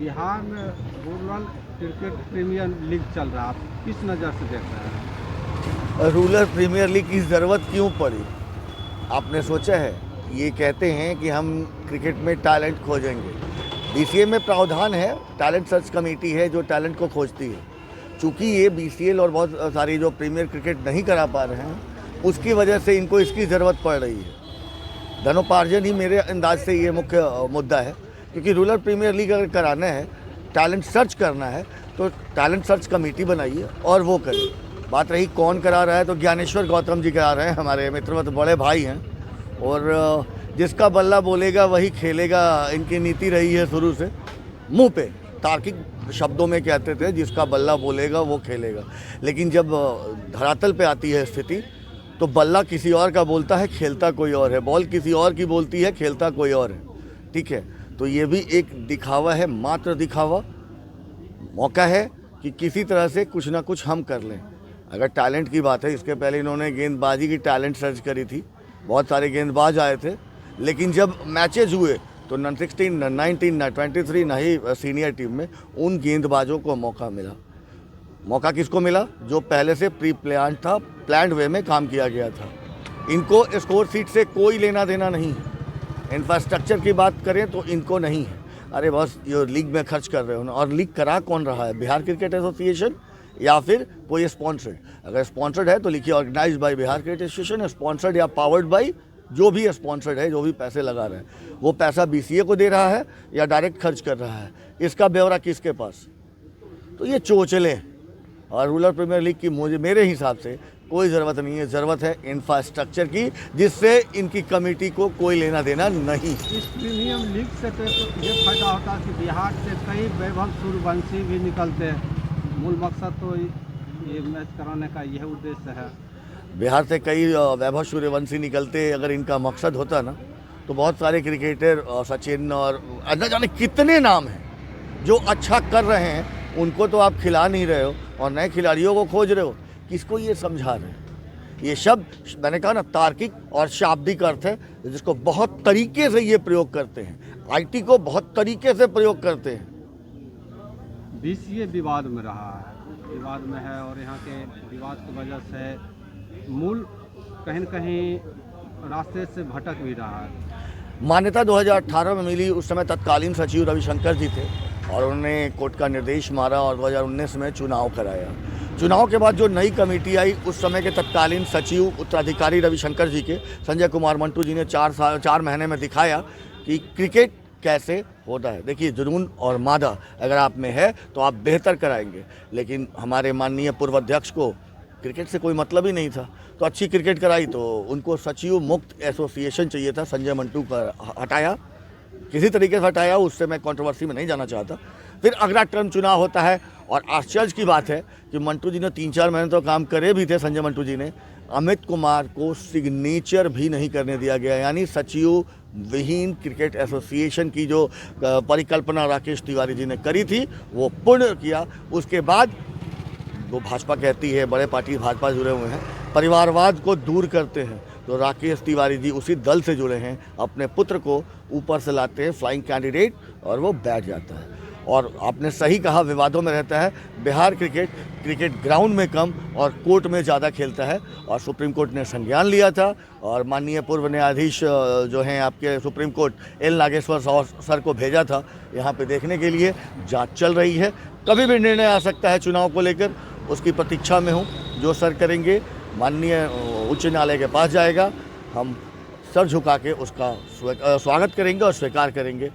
बिहार में rural cricket premier league चल रहा है, आप किस नज़र से देख रहे हैं? रूरल प्रीमियर लीग की ज़रूरत क्यों पड़ी, आपने सोचा है? ये कहते हैं कि हम क्रिकेट में टैलेंट खोजेंगे। बीसीए में प्रावधान है, टैलेंट सर्च कमेटी है जो टैलेंट को खोजती है। चूँकि ये बीसीएल और बहुत सारी जो प्रीमियर क्रिकेट नहीं करा पा रहे हैं, उसकी वजह से इनको इसकी ज़रूरत पड़ रही है। धनोपार्जन ही मेरे अंदाज से ये मुख्य मुद्दा है, क्योंकि रूरल प्रीमियर लीग अगर कराना है, टैलेंट सर्च करना है, तो टैलेंट सर्च कमेटी बनाइए और वो करिए। बात रही कौन करा रहा है, तो ज्ञानेश्वर गौतम जी करा रहे हैं, हमारे मित्रवत बड़े भाई हैं, और जिसका बल्ला बोलेगा वही खेलेगा, इनकी नीति रही है शुरू से। मुंह पे तार्किक शब्दों में कहते थे जिसका बल्ला बोलेगा वो खेलेगा, लेकिन जब धरातल पे आती है स्थिति, तो बल्ला किसी और का बोलता है, खेलता कोई और है। बॉल किसी और की बोलती है, खेलता कोई और है। ठीक है, तो ये भी एक दिखावा है, मात्र दिखावा। मौका है कि किसी तरह से कुछ ना कुछ हम कर लें। अगर टैलेंट की बात है, इसके पहले इन्होंने गेंदबाजी की टैलेंट सर्च करी थी, बहुत सारे गेंदबाज आए थे, लेकिन जब मैचेज हुए तो न 16, न 19, न 23, न ही सीनियर टीम में उन गेंदबाजों को मौका मिला। मौका किसको मिला? जो पहले से प्री प्लान था, प्लान्ड वे में काम किया गया था। इनको स्कोर सीट से कोई लेना देना नहीं है। इंफ्रास्ट्रक्चर की बात करें तो इनको नहीं है। अरे बस ये लीग में खर्च कर रहे हो ना, और लीग करा कौन रहा है? बिहार क्रिकेट एसोसिएशन या फिर कोई स्पॉन्सर्ड? अगर स्पॉन्सर्ड है तो लिखिए organise by Bihar cricket association, sponsored या पावर्ड बाय, जो भी स्पॉन्सर्ड है, जो भी पैसे लगा रहे हैं, वो पैसा बीसीए को दे रहा है या डायरेक्ट खर्च कर रहा है, इसका ब्यौरा किसके पास? तो ये चोचले। और रूरल प्रीमियर लीग की मुझे मेरे हिसाब से कोई ज़रूरत नहीं है। ज़रूरत है इंफ्रास्ट्रक्चर की, जिससे इनकी कमेटी को कोई लेना देना नहीं। इस प्रीमियम लीग से तो ये फायदा होता है कि बिहार से कई वैभव सूर्यवंशी भी निकलते हैं। मूल मकसद तो ये मैच कराने का यह उद्देश्य है। बिहार से कई वैभव सूर्यवंशी निकलते, अगर इनका मकसद होता ना, तो बहुत सारे क्रिकेटर, सचिन और न जाने कितने नाम हैं जो अच्छा कर रहे हैं, उनको तो आप खिला नहीं रहे हो और नए खिलाड़ियों को खोज रहे हो। किसको ये समझा रहे हैं? ये शब्द मैंने कहा ना, तार्किक और शाब्दिक अर्थ है, जिसको बहुत तरीके से ये प्रयोग करते हैं। आईटी को बहुत तरीके से प्रयोग करते हैं। बीसीए विवाद में रहा है, विवाद में है, और यहाँ के विवाद की वजह से मूल कहीं न कहीं रास्ते से भटक भी रहा है। मान्यता 2018 में मिली, उस समय तत्कालीन सचिव रविशंकर जी थे और उन्होंने कोर्ट का निर्देश मारा और 2019 में चुनाव कराया। चुनाव के बाद जो नई कमेटी आई, उस समय के तत्कालीन सचिव उत्तराधिकारी रविशंकर जी के संजय कुमार मंटू जी ने 4 महीने में दिखाया कि क्रिकेट कैसे होता है। देखिए, जुनून और मादा अगर आप में है तो आप बेहतर कराएंगे, लेकिन हमारे माननीय पूर्व अध्यक्ष को क्रिकेट से कोई मतलब ही नहीं था, तो अच्छी क्रिकेट कराई तो उनको सचिव मुक्त एसोसिएशन चाहिए था। संजय मंटू का हटाया, किसी तरीके से हटाया, उससे मैं कंट्रोवर्सी में नहीं जाना चाहता। फिर अगला टर्म चुनाव होता है, और आश्चर्य की बात है कि मंटू जी ने 3-4 महीने तो काम करे भी थे, संजय मंटू जी ने। अमित कुमार को सिग्नेचर भी नहीं करने दिया गया, यानी सचिव विहीन क्रिकेट एसोसिएशन की जो परिकल्पना राकेश तिवारी जी ने करी थी, वो पूर्ण किया। उसके बाद वो भाजपा कहती है, बड़े पार्टी भाजपा जुड़े हुए हैं, परिवारवाद को दूर करते हैं, तो राकेश तिवारी जी उसी दल से जुड़े हैं। अपने पुत्र को ऊपर से लाते हैं फ्लाइंग कैंडिडेट, और वो बैठ जाता है। और आपने सही कहा, विवादों में रहता है। बिहार क्रिकेट ग्राउंड में कम और कोर्ट में ज़्यादा खेलता है, और सुप्रीम कोर्ट ने संज्ञान लिया था, और माननीय पूर्व न्यायाधीश जो हैं आपके supreme court, L Nageshwar sir को भेजा था यहाँ पे देखने के लिए। जांच चल रही है, कभी भी निर्णय आ सकता है चुनाव को लेकर, उसकी प्रतीक्षा में हूँ। जो सर करेंगे माननीय उच्च न्यायालय के पास जाएगा, हम सर झुका के उसका स्वागत करेंगे और स्वीकार करेंगे